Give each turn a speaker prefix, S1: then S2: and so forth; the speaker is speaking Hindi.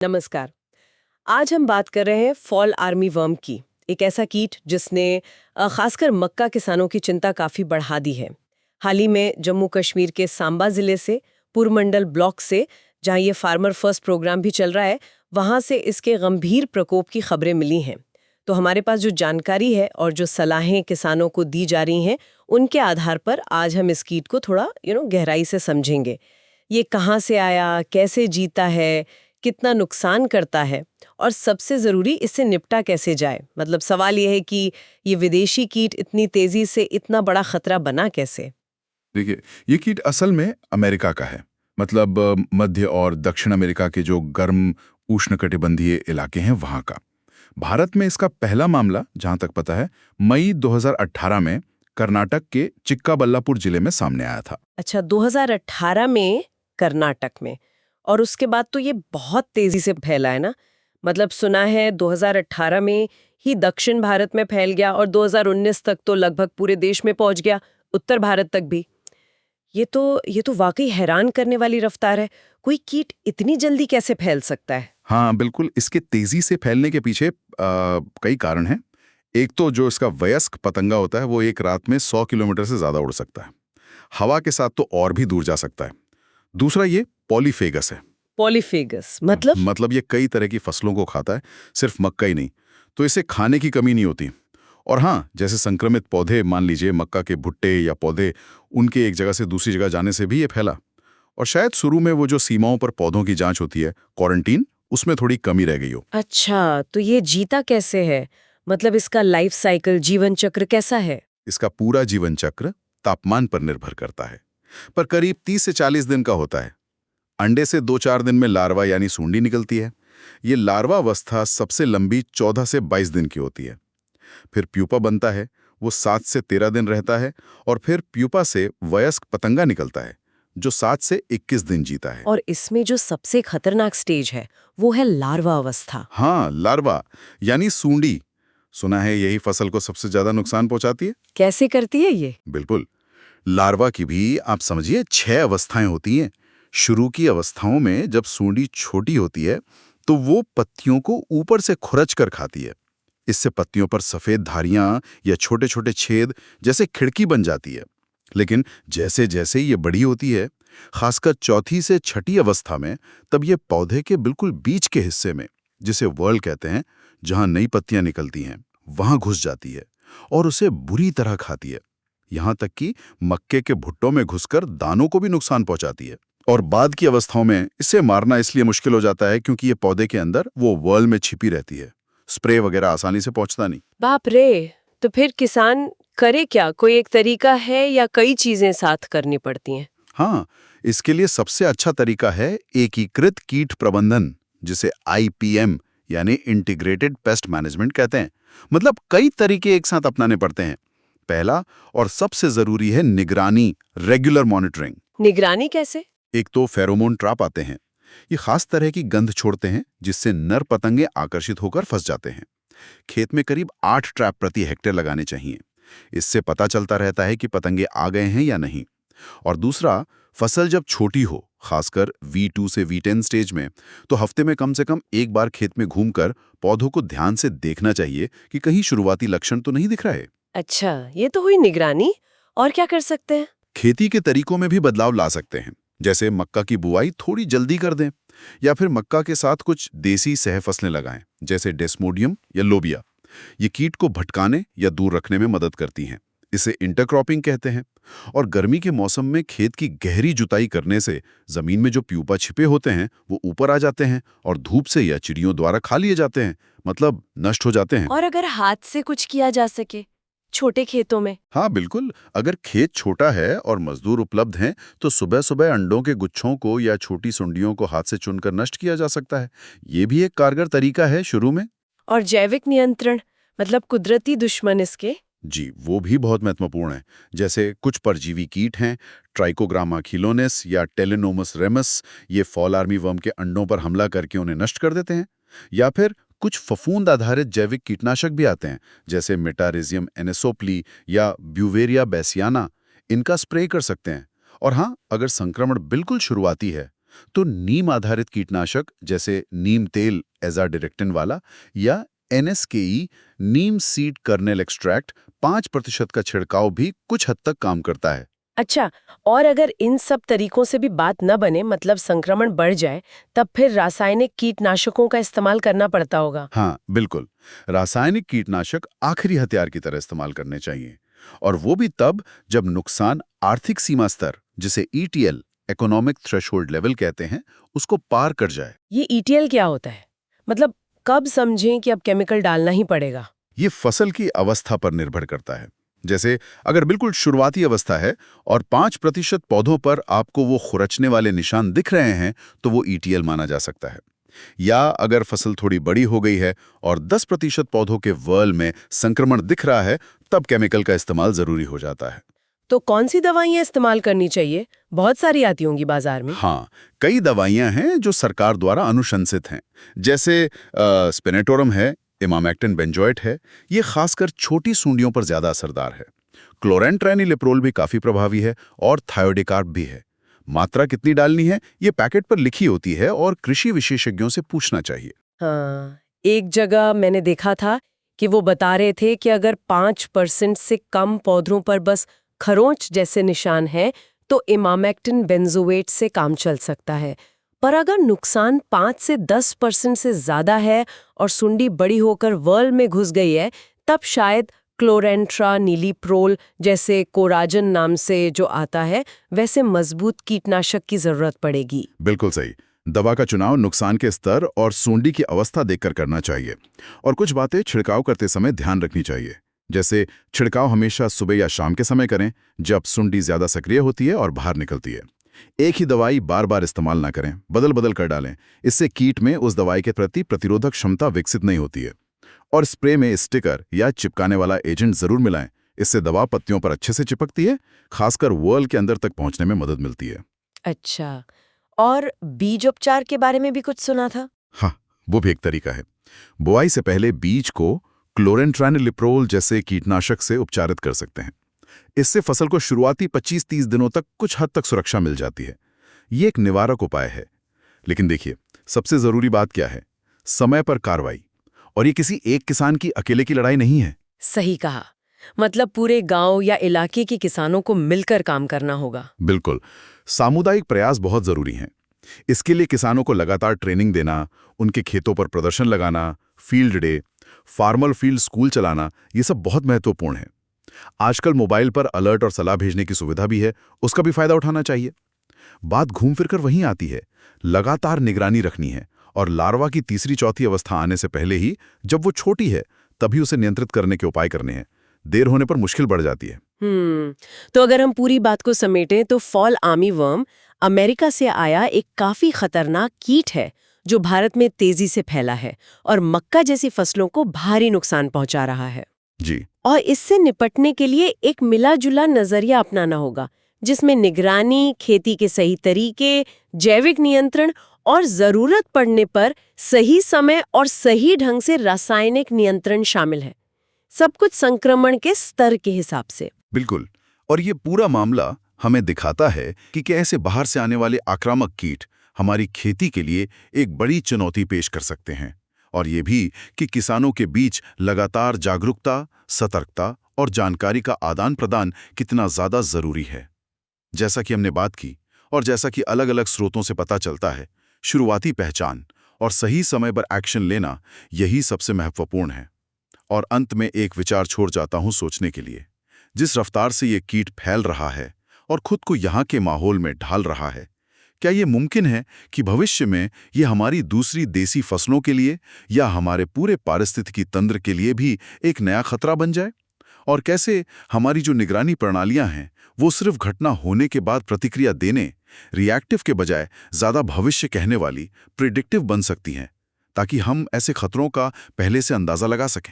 S1: नमस्कार। आज हम बात कर रहे हैं फॉल आर्मी वर्म की। एक ऐसा कीट जिसने खासकर मक्का किसानों की चिंता काफी बढ़ा दी है। हाल ही में जम्मू कश्मीर के सांबा जिले से पुरमंडल ब्लॉक से, जहां ये फार्मर फर्स्ट प्रोग्राम भी चल रहा है, वहां से इसके गंभीर प्रकोप की खबरें मिली हैं। तो हमारे पास जो जानकारी है और जो सलाहें किसानों को दी जा रही हैं, उनके आधार पर आज हम इस कीट को थोड़ा गहराई से समझेंगे। ये कहाँ से आया, कैसे जीता है, कितना नुकसान करता है और सबसे ज़रूरी इससे निपटा कैसे जाए। मतलब सवाल ये है कि ये विदेशी कीट इतनी तेज़ी से इतना बड़ा खतरा बना कैसे।
S2: देखिए, ये कीट असल में अमेरिका का है। मतलब मध्य और दक्षिण अमेरिका के जो गर्म उष्णकटिबंधीय इलाके हैं वहां का। भारत में इसका पहला मामला, जहां तक पता है, मई 2018 में कर्नाटक के चिक्काबल्लापुर जिले में सामने आया था।
S1: अच्छा, 2018 में कर्नाटक में, और उसके बाद तो ये बहुत तेज़ी से फैला है ना। मतलब सुना है 2018 में ही दक्षिण भारत में फैल गया और 2019 तक तो लगभग पूरे देश में पहुंच गया, उत्तर भारत तक भी। ये तो वाकई हैरान करने वाली रफ्तार है। कोई कीट इतनी जल्दी कैसे फैल सकता है।
S2: हाँ, बिल्कुल। इसके तेजी से फैलने के पीछे कई कारण हैं। एक तो जो इसका वयस्क पतंगा होता है, वो एक रात में 100 किलोमीटर से ज्यादा उड़ सकता है। हवा के साथ तो और भी दूर जा सकता है। दूसरा, ये पॉलीफेगस है।
S1: पॉलीफेगस मतलब?
S2: मतलब ये कई तरह की फसलों को खाता है, सिर्फ मक्का ही नहीं। तो इसे खाने की कमी नहीं होती। और हाँ, जैसे संक्रमित पौधे, मान लीजिए मक्का के भुट्टे या पौधे, उनके एक जगह से दूसरी जगह जाने से भी ये फैला। और शायद शुरू में वो जो सीमाओं पर पौधों की जांच होती है, क्वारंटीन, उसमें थोड़ी कमी रह गई हो।
S1: अच्छा, तो ये जीता कैसे है? मतलब इसका लाइफ साइकिल, जीवन चक्र कैसा है?
S2: इसका पूरा जीवन चक्र तापमान पर निर्भर करता है, पर करीब 30 से 40 दिन का होता है। अंडे से 2-4 दिन में लार्वा यानी सूंडी निकलती है। ये लार्वा अवस्था सबसे लंबी 14 से 22 दिन की होती है। फिर प्यूपा बनता है, वो 7 से 13 दिन रहता है। और फिर प्यूपा से वयस्क पतंगा निकलता है, जो 7 से 21 दिन जीता है।
S1: और इसमें जो सबसे खतरनाक स्टेज है, वो है लार्वा अवस्था।
S2: हाँ, लार्वा यानी सूंडी। सुना है यही फसल को सबसे ज्यादा नुकसान पहुंचाती है।
S1: कैसे करती है ये?
S2: बिल्कुल। लार्वा की भी आप समझिए 6 अवस्थाएं होती हैं। शुरू की अवस्थाओं में जब सूंडी छोटी होती है, तो वो पत्तियों को ऊपर से खुरच कर खाती है। इससे पत्तियों पर सफेद धारियां या छोटे छोटे छेद जैसे खिड़की बन जाती है। लेकिन जैसे जैसे ये बड़ी होती है, खासकर चौथी से छठी अवस्था में, तब ये पौधे के बिल्कुल बीच के हिस्से में, जिसे वर्ल कहते हैं, जहां नई पत्तियां निकलती हैं, वहां घुस जाती है और उसे बुरी तरह खाती है। यहां तक कि मक्के के भुट्टों में घुसकर दानों को भी नुकसान पहुंचाती है। और बाद की अवस्थाओं में इसे मारना इसलिए मुश्किल हो जाता है क्योंकि ये पौधे के अंदर वो वर्ल में छिपी रहती है। स्प्रे वगैरह आसानी से पहुंचता नहीं।
S1: बाप रे! तो फिर किसान करे क्या? कोई एक तरीका है या कई चीजें साथ करनी पड़ती हैं?
S2: हाँ, इसके लिए सबसे अच्छा तरीका है एकीकृत कीट प्रबंधन, जिसे IPM यानी इंटीग्रेटेड पेस्ट मैनेजमेंट कहते हैं। मतलब कई तरीके एक साथ अपनाने पड़ते हैं। पहला और सबसे जरूरी है निगरानी, रेगुलर मॉनिटरिंग।
S1: निगरानी कैसे?
S2: एक तो फेरोमोन ट्रैप आते हैं। ये खास तरह की गंध छोड़ते हैं, जिससे नर पतंगे आकर्षित होकर फंस जाते हैं। खेत में करीब 8 ट्रैप प्रति हेक्टेयर लगाने चाहिए। इससे पता चलता रहता है कि पतंगे आ गए हैं या नहीं। और दूसरा, फसल जब छोटी हो, खासकर V2 से V10 स्टेज में, तो हफ्ते में कम से कम एक बार खेत में घूमकर पौधों को ध्यान से देखना चाहिए कि कहीं शुरुआती लक्षण तो नहीं दिख रहा है।
S1: अच्छा, ये तो हुई निगरानी। और क्या कर सकते हैं?
S2: खेती के तरीकों में भी बदलाव ला सकते हैं। जैसे मक्का की बुआई थोड़ी जल्दी कर दें, या फिर मक्का के साथ कुछ देसी सह फसलें लगाएं, जैसे डेस्मोडियम या लोबिया। ये कीट को भटकाने या दूर रखने में मदद करती हैं। इसे इंटरक्रॉपिंग कहते हैं। और गर्मी के मौसम में खेत की गहरी जुताई करने से जमीन में जो प्यूपा छिपे होते हैं वो ऊपर आ जाते हैं और धूप से या चिड़ियों द्वारा खा लिए जाते हैं, मतलब नष्ट हो जाते हैं।
S1: और अगर हाथ से कुछ किया जा सके छोटे खेतों में?
S2: हाँ, बिल्कुल। अगर खेत छोटा है और मजदूर उपलब्ध हैं, तो सुबह सुबह अंडों के गुच्छों को या छोटी सुंडियों को हाथ से चुनकर नष्ट किया जा सकता है। ये भी एक कारगर तरीका है शुरू में।
S1: और जैविक नियंत्रण, मतलब कुदरती दुश्मन इसके?
S2: जी, वो भी बहुत महत्वपूर्ण है। जैसे कुछ परजीवी कीट हैं, ट्राइकोग्रामा खिलोनेस या टेलेनोमस रेमस, ये फॉल आर्मी वर्म के अंडों पर हमला करके उन्हें नष्ट कर देते हैं। या फिर कुछ फफूंद आधारित जैविक कीटनाशक भी आते हैं, जैसे मेटारिजियम एनेसोप्ली या ब्यूवेरिया बेसियाना। इनका स्प्रे कर सकते हैं। और हाँ, अगर संक्रमण बिल्कुल शुरुआती है, तो नीम आधारित कीटनाशक जैसे नीम तेल एजाडिरेक्टिन वाला या NSKE नीम सीड कर्नेल एक्सट्रैक्ट 5% का छिड़काव भी कुछ हद तक काम करता है।
S1: अच्छा, और अगर इन सब तरीकों से भी बात न बने, मतलब संक्रमण बढ़ जाए, तब फिर रासायनिक कीटनाशकों का इस्तेमाल करना पड़ता होगा।
S2: हाँ, बिल्कुल। रासायनिक कीटनाशक आखिरी हथियार की तरह इस्तेमाल करने चाहिए, और वो भी तब जब नुकसान आर्थिक सीमा स्तर, जिसे ETL इकोनॉमिक थ्रेशोल्ड लेवल कहते हैं, उसको पार कर जाए।
S1: ये ETL क्या होता है? मतलब कब समझें कि अब केमिकल डालना ही पड़ेगा?
S2: ये फसल की अवस्था पर निर्भर करता है। जैसे अगर बिल्कुल शुरुआती अवस्था है और 5% पौधों पर आपको वो खुरचने वाले निशान दिख रहे हैं, तो वो ETL माना जा सकता है। या अगर फसल थोड़ी बड़ी हो गई है और 10% पौधों के वर्ल में संक्रमण दिख रहा है, तब केमिकल का इस्तेमाल जरूरी हो जाता है।
S1: तो कौन सी दवाइयाँ इस्तेमाल करनी चाहिए? बहुत सारी आती होंगी बाजार में।
S2: हाँ, कई दवाइयां हैं जो सरकार द्वारा अनुशंसित हैं, जैसे स्पिनेटोरम है, इमामेक्टिन बेंजोएट है। ये खासकर छोटी सूंडियों पर ज्यादा असरदार है। क्लोरेंट्रेनिलिप्रोल भी काफी प्रभावी है, और थायोडिकार्ब भी है। मात्रा कितनी डालनी है, ये पैकेट पर लिखी होती है और कृषि विशेषज्ञों से पूछना चाहिए।
S1: हाँ, एक जगह मैंने देखा था कि वो बता रहे थे कि अगर 5% से कम पौधों पर बस खरोंच जैसे निशान है, तो इमामेक्टिन बेंजोएट से काम चल सकता है। पर अगर नुकसान 5 से 10% से ज्यादा है और सुंडी बड़ी होकर वर्ल में घुस गई है, तब शायद क्लोरेंट्रानिलिप्रोल जैसे कोराजन नाम से जो आता है, वैसे मजबूत कीटनाशक की जरूरत पड़ेगी।
S2: बिल्कुल सही। दवा का चुनाव नुकसान के स्तर और सूंडी की अवस्था देखकर करना चाहिए। और कुछ बातें छिड़काव करते समय ध्यान रखनी चाहिए। जैसे छिड़काव हमेशा सुबह या शाम के समय करें, जब सूंडी ज्यादा सक्रिय होती है और बाहर निकलती है। एक ही दवाई बार बार इस्तेमाल ना करें, बदल बदल कर डालें। इससे कीट में उस दवाई के प्रति प्रतिरोधक क्षमता विकसित नहीं होती है। और स्प्रे में स्टिकर या चिपकाने वाला एजेंट जरूर मिलाएं। इससे दवा पत्तियों पर अच्छे से चिपकती है, खासकर वर्ल के अंदर तक पहुंचने में मदद मिलती है।
S1: अच्छा, और बीज उपचार के बारे में भी कुछ सुना था?
S2: हाँ, वो भी एक तरीका है। बुआई से पहले बीज को क्लोरेंट्रानिलिप्रोल जैसे कीटनाशक से उपचारित कर सकते हैं। इससे फसल को शुरुआती 25-30 दिनों तक कुछ हद तक सुरक्षा मिल जाती है। ये एक निवारक उपाय है। लेकिन देखिए, सबसे जरूरी बात क्या है? समय पर कार्रवाई। और ये किसी एक किसान की अकेले की लड़ाई नहीं है।
S1: सही कहा। मतलब पूरे गांव या इलाके के किसानों को मिलकर काम करना होगा।
S2: बिल्कुल, सामुदायिक प्रयास बहुत जरूरी हैं। इसके लिए किसानों को लगातार ट्रेनिंग देना, उनके खेतों पर प्रदर्शन लगाना, field day, farmer field school चलाना, ये सब बहुत महत्वपूर्ण है। आजकल मोबाइल पर अलर्ट और सलाह भेजने की सुविधा भी है, उसका भी फायदा उठाना चाहिए। बात घूम फिर कर वहीं आती है, लगातार निगरानी रखनी है, और लार्वा की तीसरी चौथी अवस्था आने से पहले ही, जब वो छोटी है, तभी उसे नियंत्रित करने के उपाय करने हैं। देर होने पर मुश्किल बढ़ जाती है।
S1: तो अगर हम पूरी बात को समेटें तो फॉल आर्मी वर्म अमेरिका से आया एक काफी खतरनाक कीट है जो भारत में तेजी से फैला है और मक्का जैसी फसलों को भारी नुकसान पहुंचा रहा है।
S2: जी,
S1: और इससे निपटने के लिए एक मिला-जुला नजरिया अपनाना होगा, जिसमें निगरानी, खेती के सही तरीके, जैविक नियंत्रण और जरूरत पड़ने पर सही समय और सही ढंग से रासायनिक नियंत्रण शामिल है। सब कुछ संक्रमण के स्तर के हिसाब से।
S2: बिल्कुल। और ये पूरा मामला हमें दिखाता है कि कैसे बाहर से आने वाले आक्रामक कीट हमारी खेती के लिए एक बड़ी चुनौती पेश कर सकते हैं। और ये भी कि किसानों के बीच लगातार जागरूकता, सतर्कता और जानकारी का आदान प्रदान कितना ज्यादा जरूरी है। जैसा कि हमने बात की, और जैसा कि अलग अलग स्रोतों से पता चलता है, शुरुआती पहचान और सही समय पर एक्शन लेना, यही सबसे महत्वपूर्ण है। और अंत में एक विचार छोड़ जाता हूं सोचने के लिए। जिस रफ्तार से ये कीट फैल रहा है और खुद को यहाँ के माहौल में ढाल रहा है, क्या ये मुमकिन है कि भविष्य में ये हमारी दूसरी देसी फसलों के लिए या हमारे पूरे पारिस्थितिकी तंत्र के लिए भी एक नया खतरा बन जाए? और कैसे हमारी जो निगरानी प्रणालियां हैं, वो सिर्फ घटना होने के बाद प्रतिक्रिया देने, रिएक्टिव के बजाय ज्यादा भविष्य कहने वाली, प्रिडिक्टिव बन सकती हैं, ताकि हम ऐसे खतरों का पहले से अंदाजा लगा सकें।